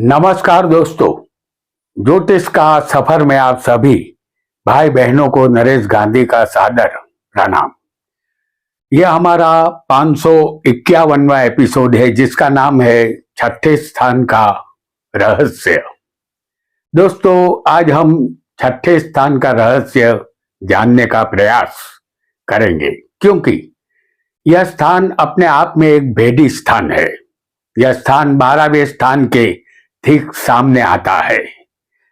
नमस्कार दोस्तों, ज्योतिष का सफर में आप सभी भाई बहनों को नरेश गांधी का सादर प्रणाम। यह हमारा 551वां एपिसोड है जिसका नाम है छठे स्थान का रहस्य। दोस्तों, आज हम छठे स्थान का रहस्य जानने का प्रयास करेंगे क्योंकि यह स्थान अपने आप में एक भेदी स्थान है। यह स्थान 12वें स्थान के ठीक सामने आता है।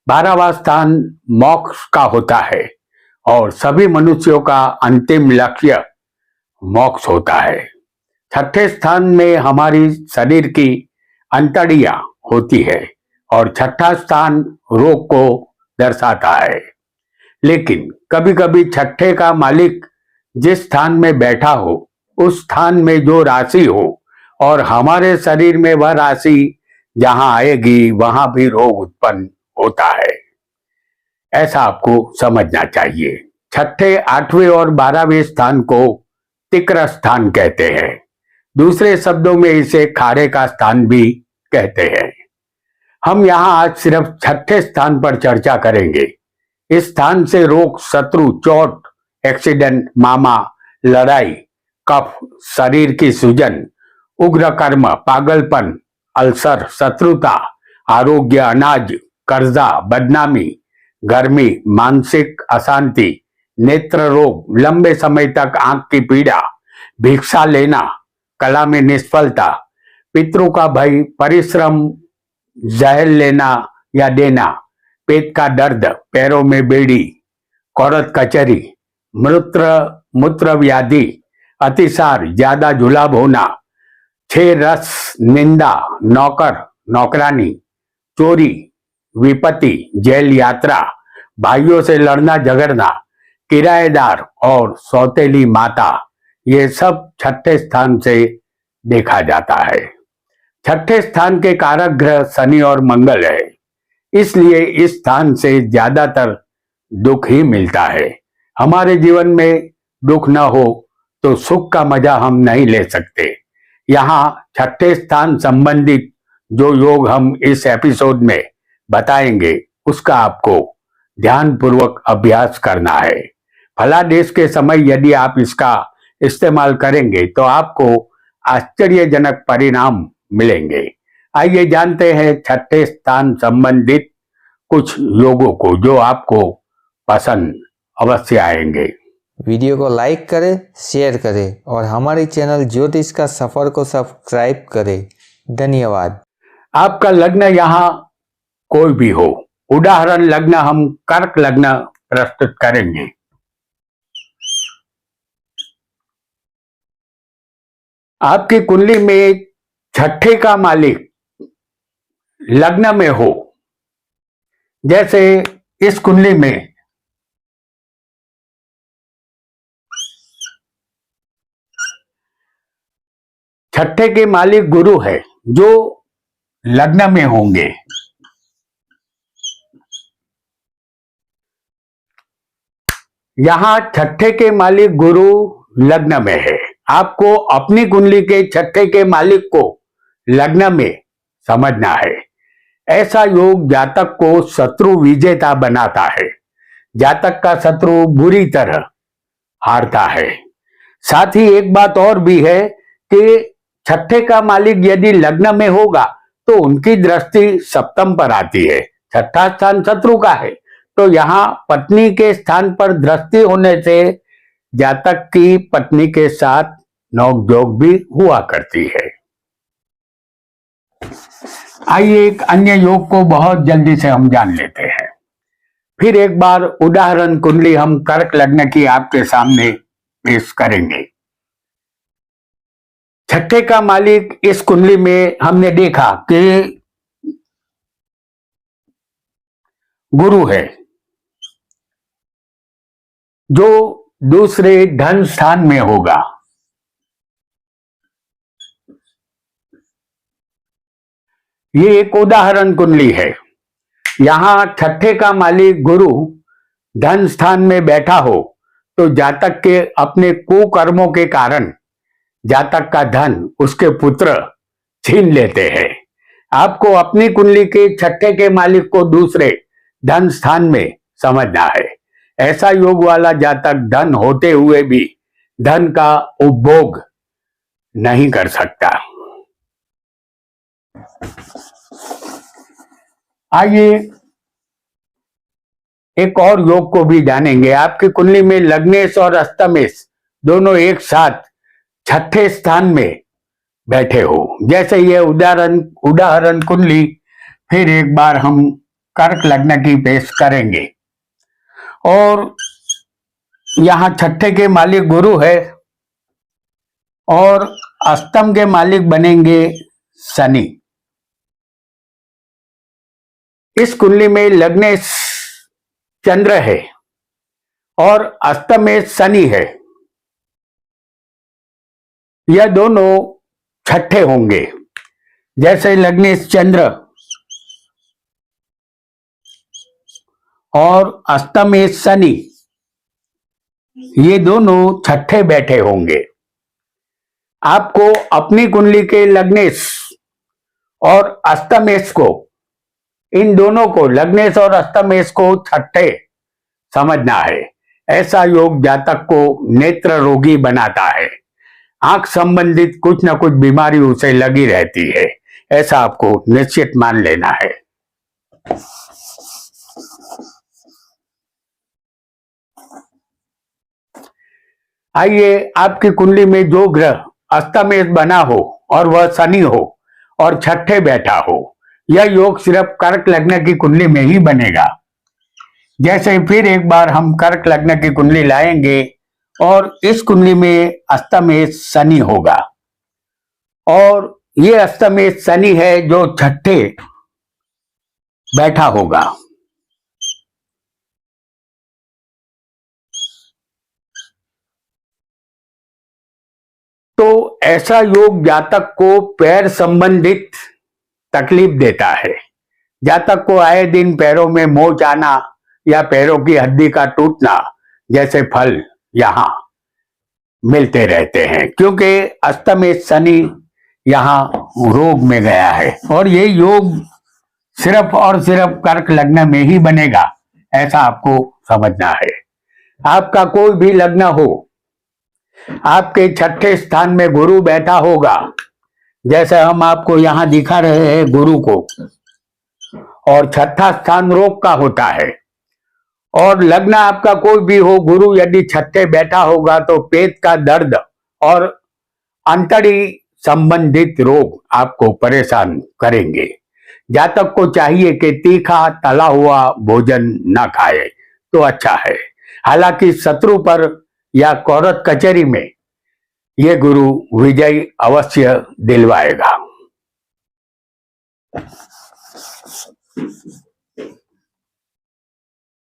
12वां स्थान मोक्ष का होता है और सभी मनुष्यों का अंतिम लक्ष्य मोक्ष होता है। छठे स्थान में हमारी शरीर की अंतड़ियां होती है और छठा स्थान रोग को दर्शाता है। लेकिन कभी कभी छठे का मालिक जिस स्थान में बैठा हो उस स्थान में जो राशि हो और हमारे शरीर में वह राशि जहां आएगी वहां भी रोग उत्पन्न होता है। ऐसा आपको समझना चाहिए। छठे, 8वें और 12वें स्थान को तिक्र स्थान कहते हैं। दूसरे शब्दों में इसे खारे का स्थान भी कहते हैं। हम यहाँ आज सिर्फ छठे स्थान पर चर्चा करेंगे। इस स्थान से रोग, शत्रु, चोट, एक्सीडेंट, मामा, लड़ाई, कफ, शरीर की सूजन, उग्र कर्म, पागलपन, अल्सर, शत्रुता, आरोग्य, अनाज, कर्जा, बदनामी, गर्मी, मानसिक अशांति, नेत्र रोग, लंबे समय तक आंख की पीड़ा, भिक्षा लेना, कला में निष्फलता, पितरों का भय, परिश्रम, जहर लेना या देना, पेट का दर्द, पैरों में बेड़ी, कोड़त कचरी, मूत्र व्याधि, अतिसार, ज्यादा जुलाब होना, छह रस, निंदा, नौकर नौकरानी, चोरी, विपत्ति, जेल यात्रा, भाइयों से लड़ना झगड़ना, किराएदार और सौतेली माता, ये सब छठे स्थान से देखा जाता है। छठे स्थान के कारक ग्रह शनि और मंगल है, इसलिए इस स्थान से ज्यादातर दुख ही मिलता है। हमारे जीवन में दुख न हो तो सुख का मजा हम नहीं ले सकते। यहाँ छठे स्थान संबंधित जो योग हम इस एपिसोड में बताएंगे उसका आपको ध्यानपूर्वक अभ्यास करना है। फलादेश के समय यदि आप इसका इस्तेमाल करेंगे तो आपको आश्चर्यजनक परिणाम मिलेंगे। आइए जानते हैं छठे स्थान संबंधित कुछ योगों को जो आपको पसंद अवश्य आएंगे। वीडियो को लाइक करें, शेयर करें और हमारे चैनल ज्योतिष का सफर को सब्सक्राइब करें। धन्यवाद। आपका लग्न यहाँ कोई भी हो, उदाहरण लग्न हम कर्क लग्न प्रस्तुत करेंगे। आपकी कुंडली में छठे का मालिक लग्न में हो, जैसे इस कुंडली में छठे के मालिक गुरु है जो लग्न में होंगे। यहां छठे के मालिक गुरु लग्न में है। आपको अपनी कुंडली के छठे के मालिक को लग्न में समझना है। ऐसा योग जातक को शत्रु विजेता बनाता है। जातक का शत्रु बुरी तरह हारता है। साथ ही एक बात और भी है कि छठे का मालिक यदि लग्न में होगा तो उनकी दृष्टि सप्तम पर आती है। छठा स्थान शत्रु का है तो यहाँ पत्नी के स्थान पर दृष्टि होने से जातक की पत्नी के साथ नोकझोंक भी हुआ करती है। आइए एक अन्य योग को बहुत जल्दी से हम जान लेते हैं। फिर एक बार उदाहरण कुंडली हम कर्क लग्न की आपके सामने पेश करेंगे। छठे का मालिक इस कुंडली में हमने देखा कि गुरु है जो दूसरे धन स्थान में होगा। ये एक उदाहरण कुंडली है। यहां छठे का मालिक गुरु धन स्थान में बैठा हो तो जातक के अपने कुकर्मों के कारण जातक का धन उसके पुत्र छीन लेते हैं। आपको अपनी कुंडली के छठे के मालिक को दूसरे धन स्थान में समझना है। ऐसा योग वाला जातक धन होते हुए भी धन का उपभोग नहीं कर सकता। आइए एक और योग को भी जानेंगे। आपकी कुंडली में लग्नेश और अष्टमेश दोनों एक साथ छठे स्थान में बैठे हो। जैसे ये उदाहरण कुंडली फिर एक बार हम कर्क लग्न की पेश करेंगे। और यहाँ छठे के मालिक गुरु है और अष्टम के मालिक बनेंगे शनि। इस कुंडली में लग्नेश चंद्र है और अष्टमेश शनि है। यह दोनों छठे होंगे। जैसे लग्नेश चंद्र और अष्टमेश शनि, ये दोनों छठे बैठे होंगे। आपको अपनी कुंडली के लग्नेश और अष्टमेश को, इन दोनों को, लग्नेश और अष्टमेश को छठे समझना है। ऐसा योग जातक को नेत्र रोगी बनाता है। आंख संबंधित कुछ न कुछ बीमारी उसे लगी रहती है, ऐसा आपको निश्चित मान लेना है। आइए आपकी कुंडली में जो ग्रह अष्टमेश बना हो और वह शनि हो और छठे बैठा हो, यह योग सिर्फ कर्क लग्न की कुंडली में ही बनेगा। जैसे फिर एक बार हम कर्क लग्न की कुंडली लाएंगे और इस कुंडली में अष्टमेश शनि होगा और ये अष्टमेश शनि है जो छठे बैठा होगा। तो ऐसा योग जातक को पैर संबंधित तकलीफ देता है। जातक को आए दिन पैरों में मोच आना या पैरों की हड्डी का टूटना जैसे फल यहाँ मिलते रहते हैं, क्योंकि अष्टमेश शनि यहाँ रोग में गया है और ये योग सिर्फ और सिर्फ कर्क लग्न में ही बनेगा, ऐसा आपको समझना है। आपका कोई भी लग्न हो, आपके छठे स्थान में गुरु बैठा होगा। जैसे हम आपको यहाँ दिखा रहे हैं गुरु को, और छठा स्थान रोग का होता है। और लग्न आपका कोई भी हो, गुरु यदि छठे बैठा होगा तो पेट का दर्द और अंतड़ी संबंधित रोग आपको परेशान करेंगे। जातक को चाहिए कि तीखा तला हुआ भोजन न खाए तो अच्छा है। हालांकि शत्रु पर या कोर्ट कचहरी में ये गुरु विजय अवश्य दिलवाएगा।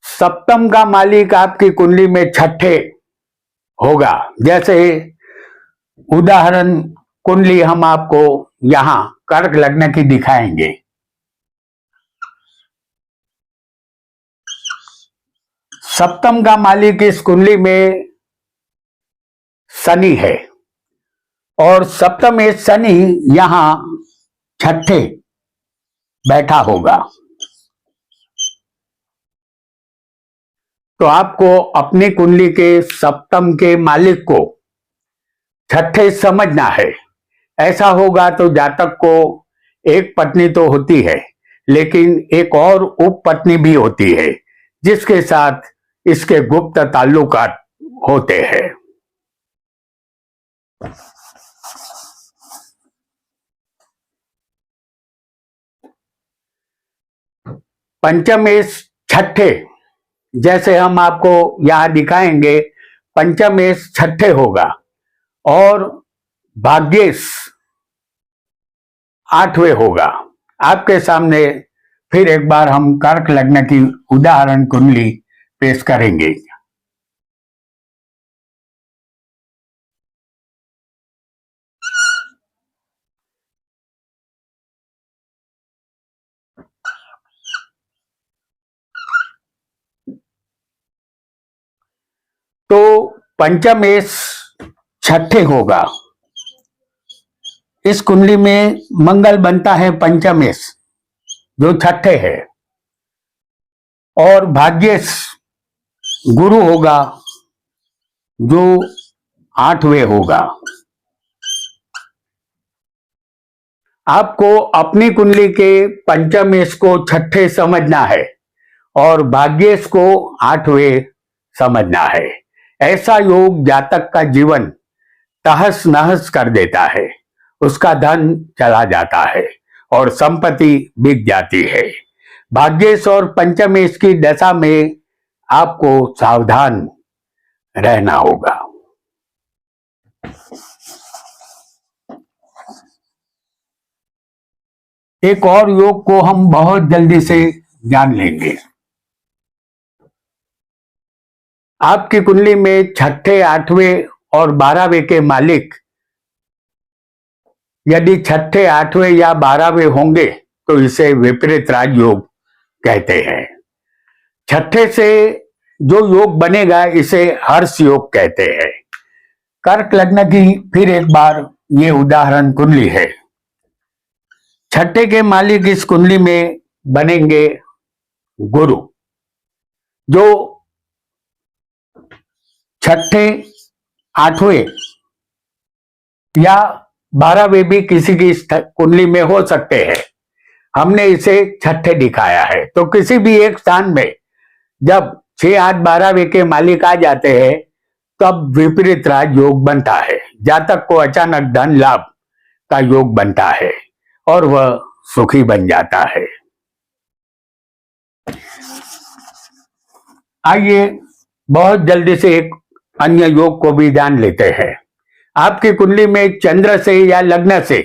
सप्तम का मालिक आपकी कुंडली में छठे होगा। जैसे उदाहरण कुंडली हम आपको यहां कर्क लग्न की दिखाएंगे। सप्तम का मालिक इस कुंडली में शनि है और सप्तम में शनि यहां छठे बैठा होगा। तो आपको अपनी कुंडली के सप्तम के मालिक को छठे समझना है। ऐसा होगा तो जातक को एक पत्नी तो होती है, लेकिन एक और उप पत्नी भी होती है जिसके साथ इसके गुप्त ताल्लुकात होते हैं। पंचमेश छठे, जैसे हम आपको यहां दिखाएंगे, पंचमेश छठे होगा और भाग्येश आठवें होगा। आपके सामने फिर एक बार हम कर्क लग्न की उदाहरण कुंडली पेश करेंगे। तो पंचमेश छठे होगा। इस कुंडली में मंगल बनता है पंचमेश, जो छठे है, और भाग्येश गुरु होगा, जो 8वें होगा। आपको अपनी कुंडली के पंचमेश को छठे समझना है और भाग्येश को 8वें समझना है। ऐसा योग जातक का जीवन तहस नहस कर देता है, उसका धन चला जाता है और संपत्ति बिक जाती है। भाग्येश और पंचमेश की दशा में आपको सावधान रहना होगा। एक और योग को हम बहुत जल्दी से जान लेंगे। आपकी कुंडली में छठे, 8वें और 12वें के मालिक यदि छठे, 8वें या 12वें होंगे तो इसे विपरीत राजयोग कहते हैं। छठे से जो योग बनेगा इसे हर्ष योग कहते हैं। कर्क लग्न की फिर एक बार ये उदाहरण कुंडली है। छठे के मालिक इस कुंडली में बनेंगे गुरु, जो छठे, 8वें या 12वें भी किसी की कुंडली में हो सकते हैं। हमने इसे छठे दिखाया है। तो किसी भी एक स्थान में जब 6, 8, 12वें के मालिक आ जाते हैं तब विपरीत राज योग बनता है। जातक को अचानक धन लाभ का योग बनता है और वह सुखी बन जाता है। आइए बहुत जल्दी से एक अन्य योग को भी जान लेते हैं। आपकी कुंडली में चंद्र से या लग्न से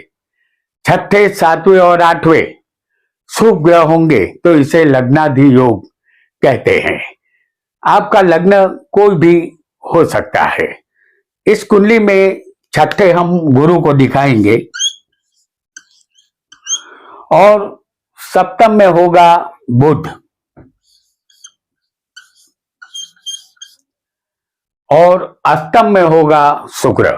छठे, 7वें और 8वें शुभ ग्रह होंगे तो इसे लग्नाधि योग कहते हैं। आपका लग्न कोई भी हो सकता है। इस कुंडली में छठे हम गुरु को दिखाएंगे और सप्तम में होगा बुध और अष्टम में होगा शुक्र।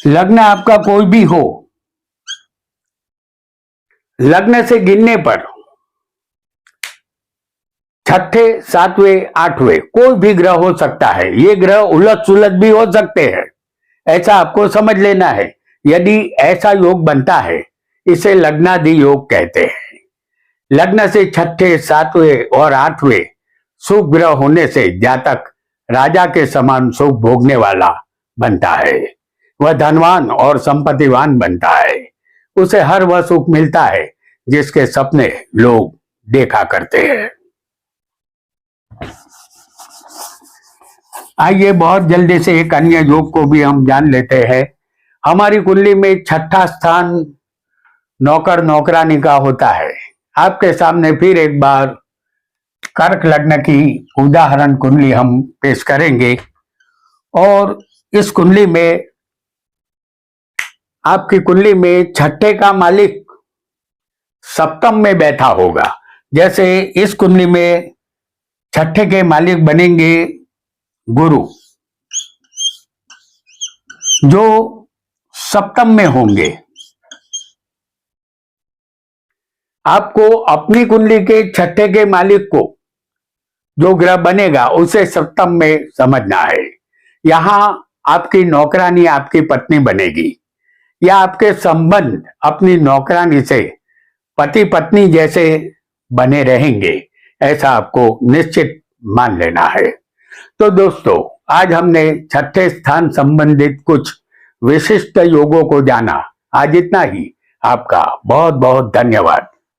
लग्न आपका कोई भी हो, लग्न से गिनने पर छठे, 7वें, 8वें कोई भी ग्रह हो सकता है। ये ग्रह उलट सुलट भी हो सकते हैं, ऐसा आपको समझ लेना है। यदि ऐसा योग बनता है इसे लग्नाधि योग कहते हैं। लग्न से छठे, 7वें और 8वें शुभ ग्रह होने से जातक राजा के समान सुख भोगने वाला बनता है। वह धनवान और संपत्तिवान बनता है। उसे हर वह सुख मिलता है जिसके सपने लोग देखा करते हैं। आइए बहुत जल्दी से एक अन्य योग को भी हम जान लेते हैं। हमारी कुंडली में छठा स्थान नौकर नौकरानी का होता है। आपके सामने फिर एक बार कर्क लग्न की उदाहरण कुंडली हम पेश करेंगे और इस कुंडली में आपकी कुंडली में छठे का मालिक सप्तम में बैठा होगा। जैसे इस कुंडली में छठे के मालिक बनेंगे गुरु, जो सप्तम में होंगे। आपको अपनी कुंडली के छठे के मालिक को जो ग्रह बनेगा उसे सप्तम में समझना है। यहां आपकी नौकरानी आपकी पत्नी बनेगी या आपके संबंध अपनी नौकरानी से पति पत्नी जैसे बने रहेंगे, ऐसा आपको निश्चित मान लेना है। तो दोस्तों, आज हमने छठे स्थान संबंधित कुछ विशिष्ट योगों को जाना। आज इतना ही। आपका बहुत बहुत धन्यवाद।